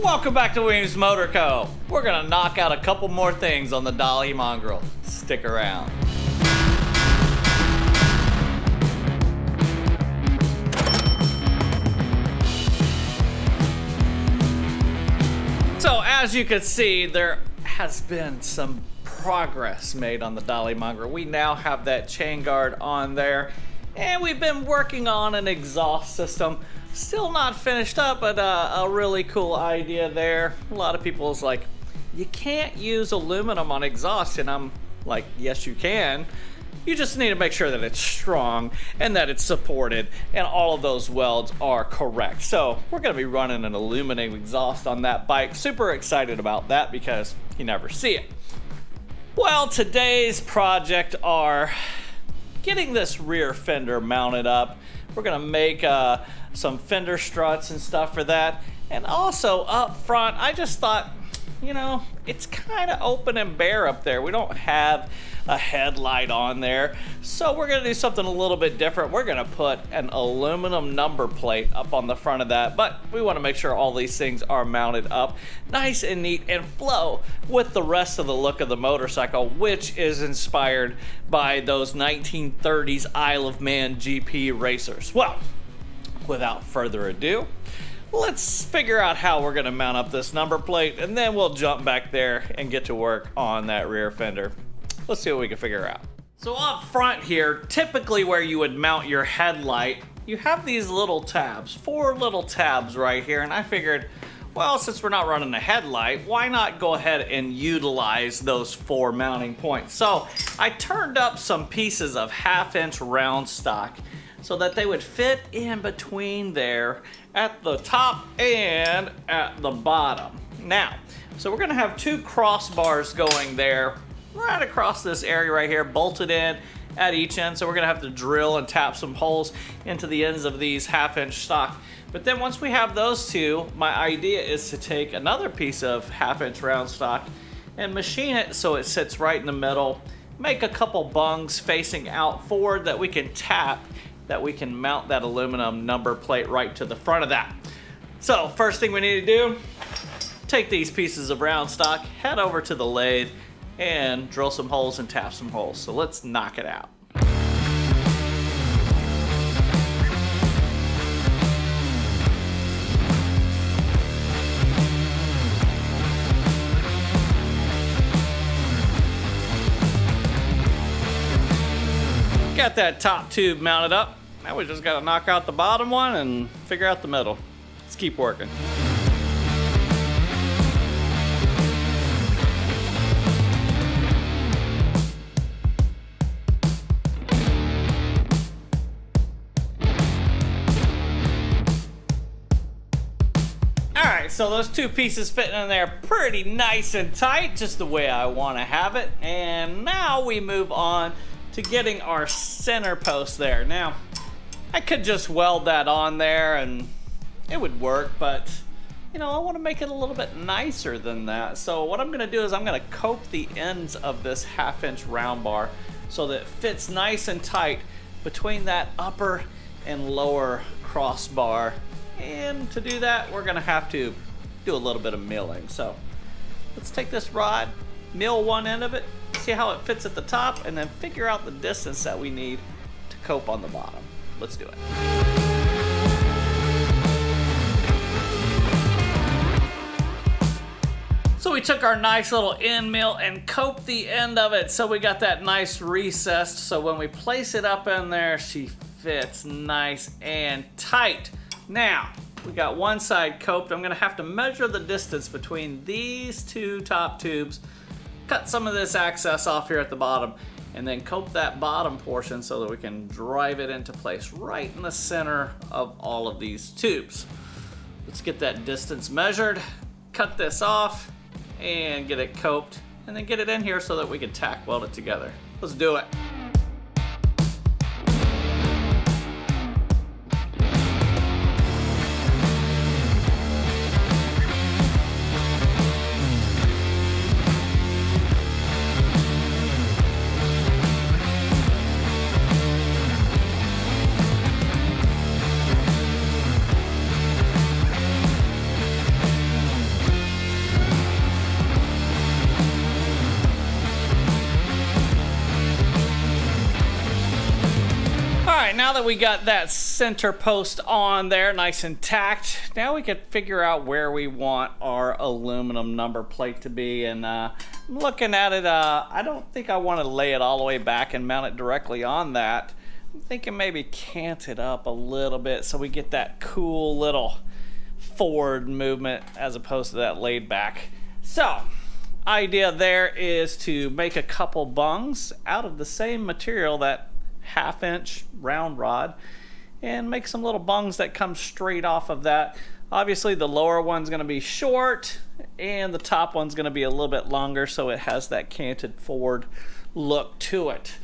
Welcome back to Weems Motor Co. We're gonna knock out a couple more things on the Dolly Mongrel. Stick around. So as you can see, there has been some progress made on the Dolly Mongrel. We now have that chain guard on there, and we've been working on an exhaust system. Still not finished up, but a really cool idea there. A lot of people is like, you can't use aluminum on exhaust, and I'm like, yes you can. You just need to make sure that it's strong and that it's supported and all of those welds are correct. So we're gonna be running an aluminum exhaust on that bike. Super excited about that because you never see it. Well, today's project are getting this rear fender mounted up. We're gonna make some fender struts and stuff for that. And also up front, I just thought, you know, it's kind of open and bare up there. We don't have a headlight on there. So we're gonna do something a little bit different. We're gonna put an aluminum number plate up on the front of that, but we wanna make sure all these things are mounted up nice and neat and flow with the rest of the look of the motorcycle, which is inspired by those 1930s Isle of Man GP racers. Well, without further ado, let's figure out how we're gonna mount up this number plate, and then we'll jump back there and get to work on that rear fender. Let's see what we can figure out. So up front here, typically where you would mount your headlight, you have these little tabs, 4 little tabs right here, and I figured, well, since we're not running a headlight, why not go ahead and utilize those 4 mounting points? So I turned up some pieces of 1/2-inch round stock so that they would fit in between there at the top and at the bottom. Now, so we're gonna have 2 crossbars going there right across this area right here, bolted in at each end. So we're gonna have to drill and tap some holes into the ends of these 1/2-inch stock. But then once we have those 2, my idea is to take another piece of 1/2-inch round stock and machine it so it sits right in the middle, make a couple bungs facing out forward that we can tap, that we can mount that aluminum number plate right to the front of that. So first thing we need to do, take these pieces of round stock, head over to the lathe, and drill some holes and tap some holes. So let's knock it out. Got that top tube mounted up. Now we just gotta knock out the bottom one and figure out the middle. Let's keep working. Alright, so those 2 pieces fitting in there pretty nice and tight, just the way I want to have it. And now we move on to getting our center post there. Now, I could just weld that on there and it would work, but you know, I want to make it a little bit nicer than that. So what I'm going to do is I'm going to cope the ends of this 1/2-inch round bar so that it fits nice and tight between that upper and lower crossbar. And to do that, we're going to have to do a little bit of milling. So let's take this rod, mill one end of it, see how it fits at the top, and then figure out the distance that we need to cope on the bottom. Let's do it. So we took our nice little end mill and coped the end of it so we got that nice recessed, so when we place it up in there, she fits nice and tight. Now, we got one side coped. I'm gonna have to measure the distance between these 2 top tubes, cut some of this access off here at the bottom, and then cope that bottom portion so that we can drive it into place right in the center of all of these tubes. Let's get that distance measured, cut this off, and get it coped, and then get it in here so that we can tack weld it together. Let's do it. Alright, now that we got that center post on there, nice and tacked, now we can figure out where we want our aluminum number plate to be. And I'm looking at it, I don't think I want to lay it all the way back and mount it directly on that. I'm thinking maybe cant it up a little bit so we get that cool little forward movement as opposed to that laid back. So, idea there is to make a couple bungs out of the same material, that 1/2 inch round rod, and make some little bungs that come straight off of that. Obviously the lower one's going to be short and the top one's going to be a little bit longer, so it has that canted forward look to it.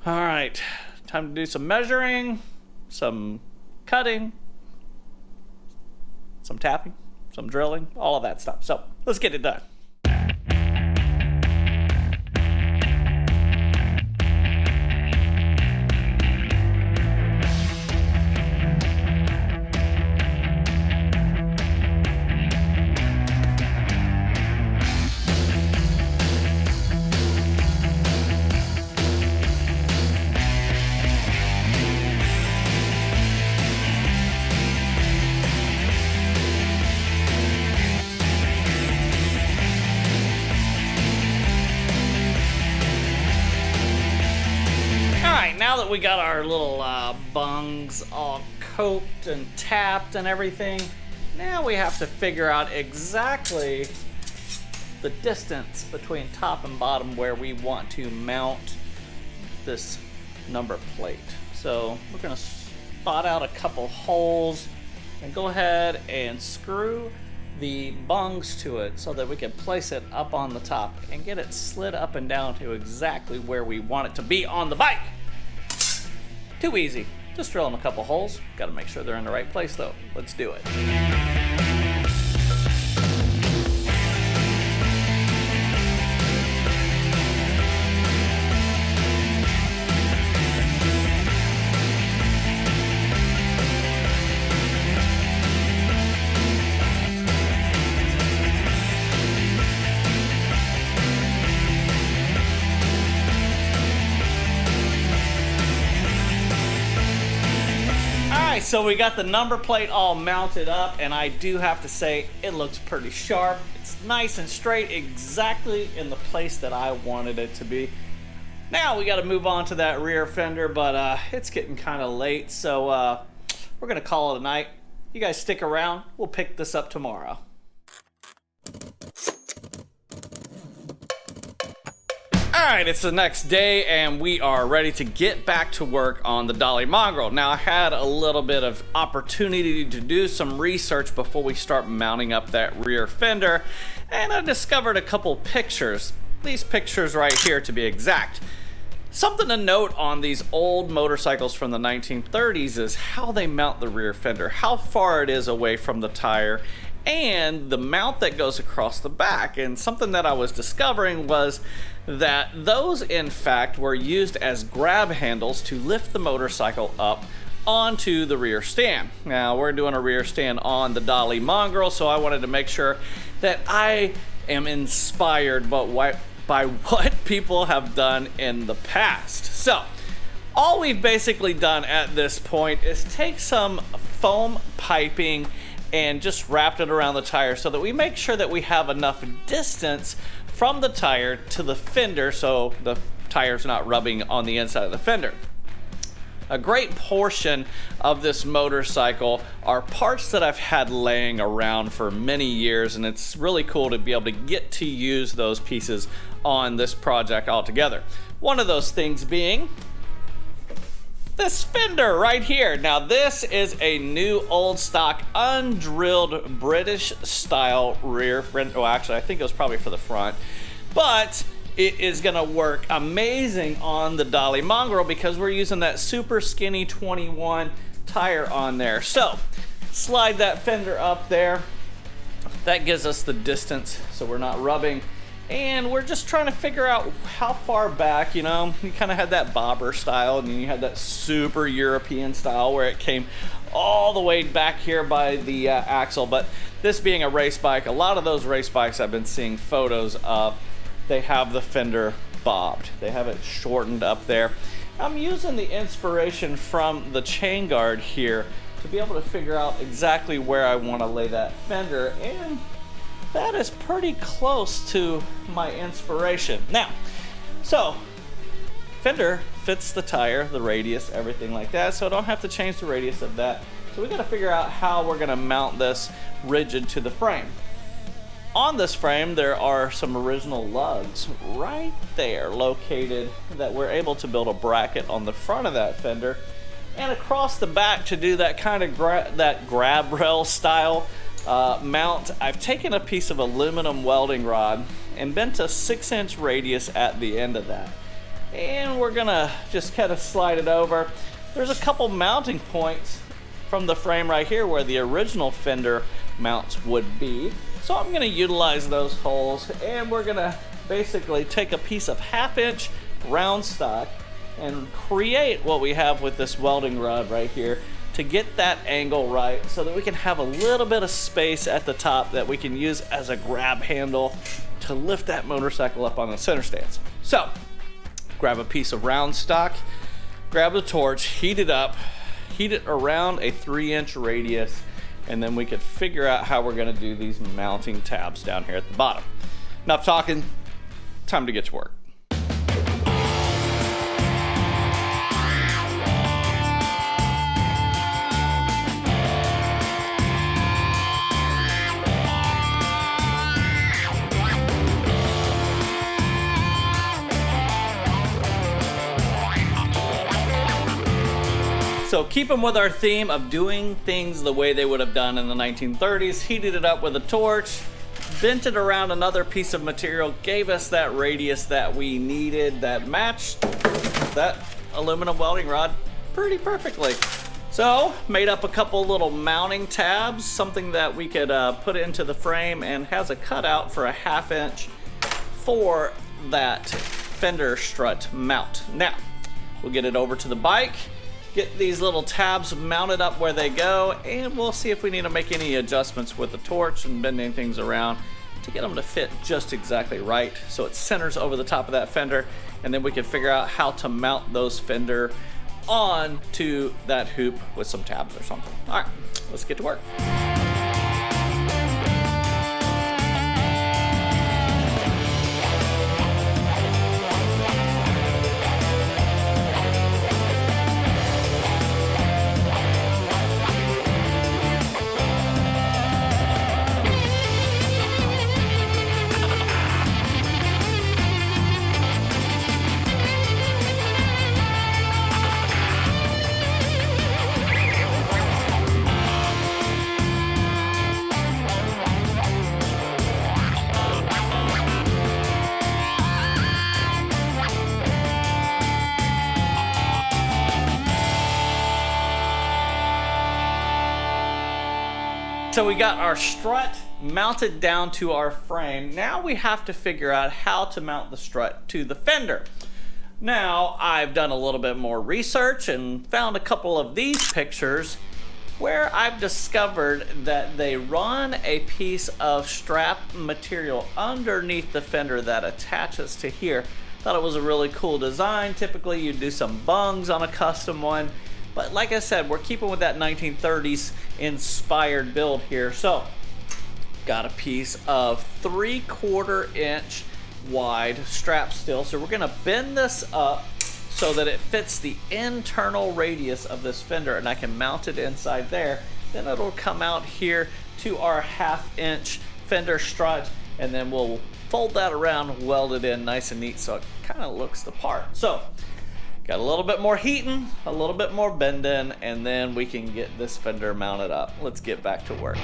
All right, time to do some measuring, some cutting, some tapping, some drilling, all of that stuff. So let's get it done. Now that we got our little bungs all coped and tapped and everything, now we have to figure out exactly the distance between top and bottom where we want to mount this number plate. So we're going to spot out a couple holes and go ahead and screw the bungs to it so that we can place it up on the top and get it slid up and down to exactly where we want it to be on the bike. Too easy. Just drill in a couple holes. Got to make sure they're in the right place though. Let's do it. So we got the number plate all mounted up, and I do have to say it looks pretty sharp. It's nice and straight, exactly in the place that I wanted it to be. Now we got to move on to that rear fender, but it's getting kind of late, so we're gonna call it a night. You guys stick around, we'll pick this up tomorrow. Alright, it's the next day and we are ready to get back to work on the Dolly Mongrel. Now, I had a little bit of opportunity to do some research before we start mounting up that rear fender, and I discovered a couple pictures. These pictures right here to be exact. Something to note on these old motorcycles from the 1930s is how they mount the rear fender, how far it is away from the tire, and the mount that goes across the back. And something that I was discovering was that those in fact were used as grab handles to lift the motorcycle up onto the rear stand. Now we're doing a rear stand on the Dolly Mongrel, so I wanted to make sure that I am inspired by what people have done in the past. So all we've basically done at this point is take some foam piping and just wrapped it around the tire so that we make sure that we have enough distance from the tire to the fender so the tire's not rubbing on the inside of the fender. A great portion of this motorcycle are parts that I've had laying around for many years, and it's really cool to be able to get to use those pieces on this project altogether. One of those things being this fender right here. Now this is a new old stock undrilled British style rear fender. Well, actually I think it was probably for the front, but it is gonna work amazing on the Dolly Mongrel because we're using that super skinny 21 tire on there. So slide that fender up there. That gives us the distance so we're not rubbing. And we're just trying to figure out how far back, you know, you kind of had that bobber style and then you had that super European style where it came all the way back here by the axle. But this being a race bike, a lot of those race bikes I've been seeing photos of, they have the fender bobbed. They have it shortened up there. I'm using the inspiration from the chain guard here to be able to figure out exactly where I want to lay that fender, and that is pretty close to my inspiration. Now, so fender fits the tire, the radius, everything like that, so I don't have to change the radius of that. So we got to figure out how we're going to mount this rigid to the frame. On this frame, there are some original lugs right there located that we're able to build a bracket on the front of that fender, and across the back to do that kind of grab rail style mount. I've taken a piece of aluminum welding rod and bent a 6-inch radius at the end of that, and we're gonna just kind of slide it over. There's a couple mounting points from the frame right here where the original fender mounts would be. So I'm going to utilize those holes, and we're going to basically take a piece of 1/2-inch round stock and create what we have with this welding rod right here to get that angle right so that we can have a little bit of space at the top that we can use as a grab handle to lift that motorcycle up on the center stands. So grab a piece of round stock, grab the torch, heat it up, heat it around a 3-inch radius, and then we could figure out how we're going to do these mounting tabs down here at the bottom. Enough talking, time to get to work. So keeping with our theme of doing things the way they would have done in the 1930s, heated it up with a torch, bent it around another piece of material, gave us that radius that we needed that matched that aluminum welding rod pretty perfectly. So made up a couple little mounting tabs, something that we could put into the frame, and has a cutout for a 1/2-inch for that fender strut mount. Now, we'll get it over to the bike, get these little tabs mounted up where they go, and we'll see if we need to make any adjustments with the torch and bending things around to get them to fit just exactly right so it centers over the top of that fender, and then we can figure out how to mount those fender on to that hoop with some tabs or something. All right, let's get to work. So we got our strut mounted down to our frame. Now we have to figure out how to mount the strut to the fender. Now I've done a little bit more research and found a couple of these pictures where I've discovered that they run a piece of strap material underneath the fender that attaches to here. Thought it was a really cool design. Typically you do some bungs on a custom one, but like I said, we're keeping with that 1930s inspired build here. So, got a piece of 3/4 inch wide strap steel. So we're gonna bend this up so that it fits the internal radius of this fender, and I can mount it inside there. Then it'll come out here to our 1/2-inch fender strut, and then we'll fold that around, weld it in nice and neat so it kind of looks the part. So, got a little bit more heating, a little bit more bending, and then we can get this fender mounted up. Let's get back to work.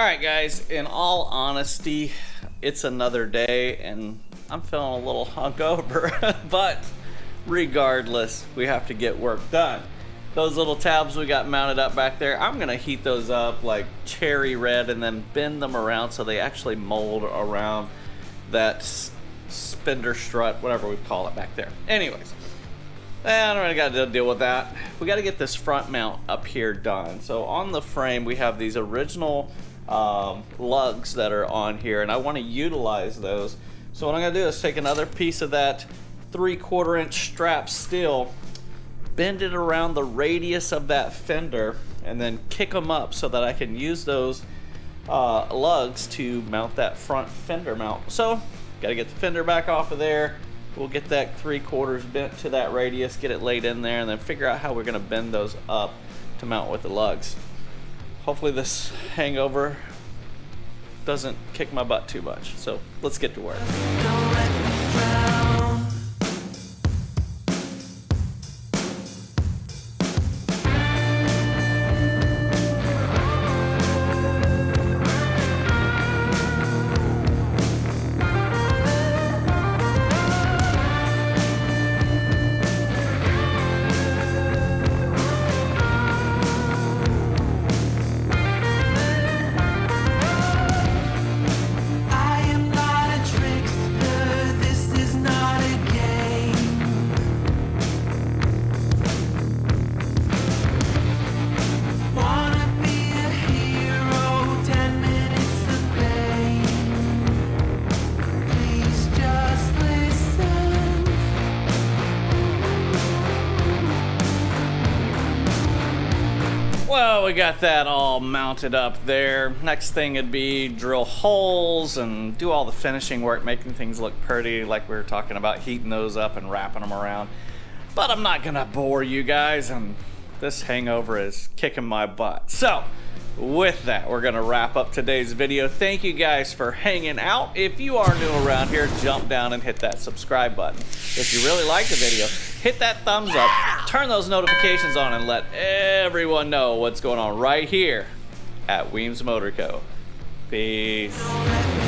Alright guys, in all honesty, it's another day and I'm feeling a little hungover, but regardless, we have to get work done. Those little tabs we got mounted up back there, I'm gonna heat those up like cherry red and then bend them around so they actually mold around that Fender strut, whatever we call it back there. Anyways, I don't really got to deal with that. We got to get this front mount up here done. So on the frame, we have these original lugs that are on here, and I want to utilize those. So what I'm going to do is take another piece of that 3/4 inch strap steel, bend it around the radius of that fender, and then kick them up so that I can use those lugs to mount that front fender mount. So got to get the fender back off of there. We'll get that 3/4 bent to that radius, get it laid in there, and then figure out how we're going to bend those up to mount with the lugs. Hopefully this hangover doesn't kick my butt too much. So let's get to work. Well, we got that all mounted up there. Next thing would be drill holes and do all the finishing work, making things look pretty, like we were talking about, heating those up and wrapping them around. But I'm not gonna bore you guys, and this hangover is kicking my butt. So with that, we're gonna wrap up today's video. Thank you guys for hanging out. If you are new around here, jump down and hit that subscribe button. If you really like the video, hit that thumbs up, turn those notifications on, and let everyone know what's going on right here at Weems Motor Co. Peace.